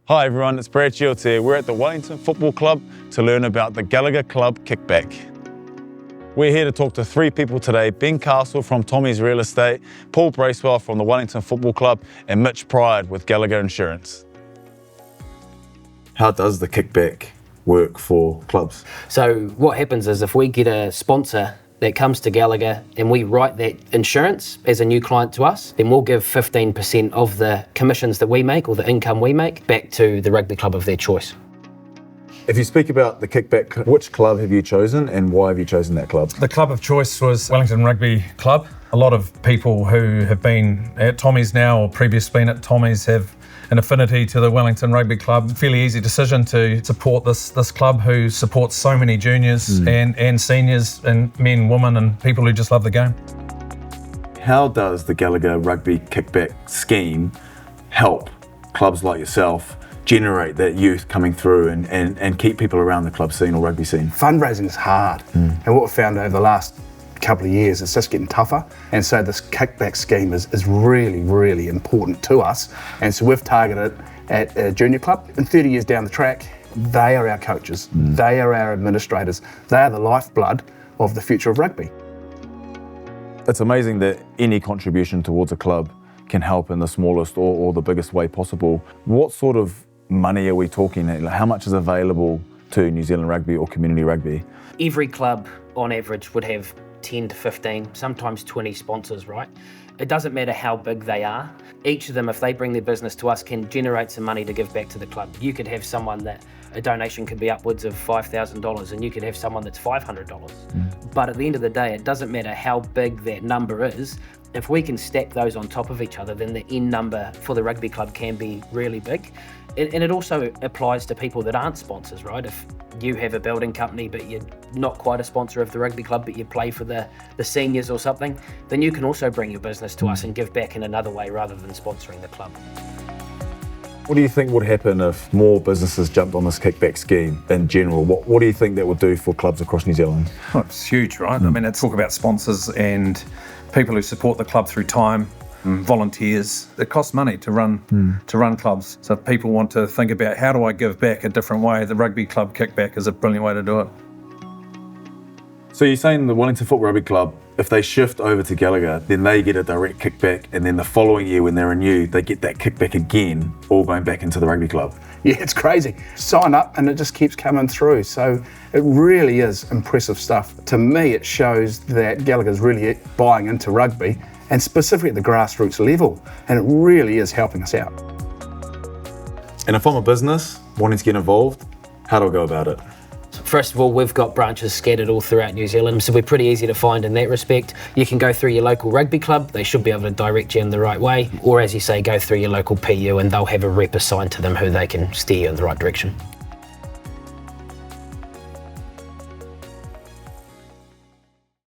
Hi everyone, it's Brad Shields here. We're at the Wellington Football Club to learn about the Gallagher Club Kickback. We're here to talk to three people today: Ben Castle from Tommy's Real Estate, Paul Bracewell from the Wellington Football Club, and Mitch Pride with Gallagher Insurance. How does the kickback work for clubs? So what happens is if we get a sponsor that comes to Gallagher and we write that insurance as a new client to us, then we'll give 15% of the commissions that we make or the income we make back to the rugby club of their choice. If you speak about the kickback, which club have you chosen and why have you chosen that club? The club of choice was Wellington Rugby Club. A lot of people who have been at Tommy's now or previously been at Tommy's have an affinity to the Wellington Rugby Club. Fairly easy decision to support this club who supports so many juniors and seniors and men, women and people who just love the game. How does the Gallagher Rugby Kickback scheme help clubs like yourself generate that youth coming through and keep people around the club scene or rugby scene? Fundraising is hard, and what we've found over the last couple of years, it's just getting tougher, and so this kickback scheme is really, really important to us. And so we've targeted at a junior club, and 30 years down the track, they are our coaches, they are our administrators, they are the lifeblood of the future of rugby. It's amazing that any contribution towards a club can help in the smallest or the biggest way possible. What sort of money are we talking? How much is available to New Zealand Rugby or community rugby? Every club on average would have 10 to 15, sometimes 20 sponsors, right? It doesn't matter how big they are. Each of them, if they bring their business to us, can generate some money to give back to the club. You could have someone that a donation could be upwards of $5,000 and you could have someone that's $500. But at the end of the day, it doesn't matter how big that number is. If we can stack those on top of each other, then the end number for the rugby club can be really big. And it also applies to people that aren't sponsors, right? If you have a building company, but you're not quite a sponsor of the rugby club, but you play for the seniors or something, then you can also bring your business to us and give back in another way rather than sponsoring the club. What do you think would happen if more businesses jumped on this kickback scheme in general? What do you think that would do for clubs across New Zealand? Well, it's huge, right? I mean, it's talk about sponsors and people who support the club through time, volunteers. It costs money to run clubs. So if people want to think about how do I give back a different way, the Rugby Club Kickback is a brilliant way to do it. So you're saying the Wellington Football Rugby Club, if they shift over to Gallagher, then they get a direct kickback, and then the following year when they're renewed, they get that kickback again, all going back into the rugby club. Yeah, it's crazy. Sign up and it just keeps coming through. So it really is impressive stuff. To me, it shows that Gallagher's really buying into rugby, and specifically at the grassroots level, and it really is helping us out. And if I'm a business wanting to get involved, how do I go about it? First of all, we've got branches scattered all throughout New Zealand, so we're pretty easy to find in that respect. You can go through your local rugby club, they should be able to direct you in the right way, or as you say, go through your local PU and they'll have a rep assigned to them who they can steer you in the right direction.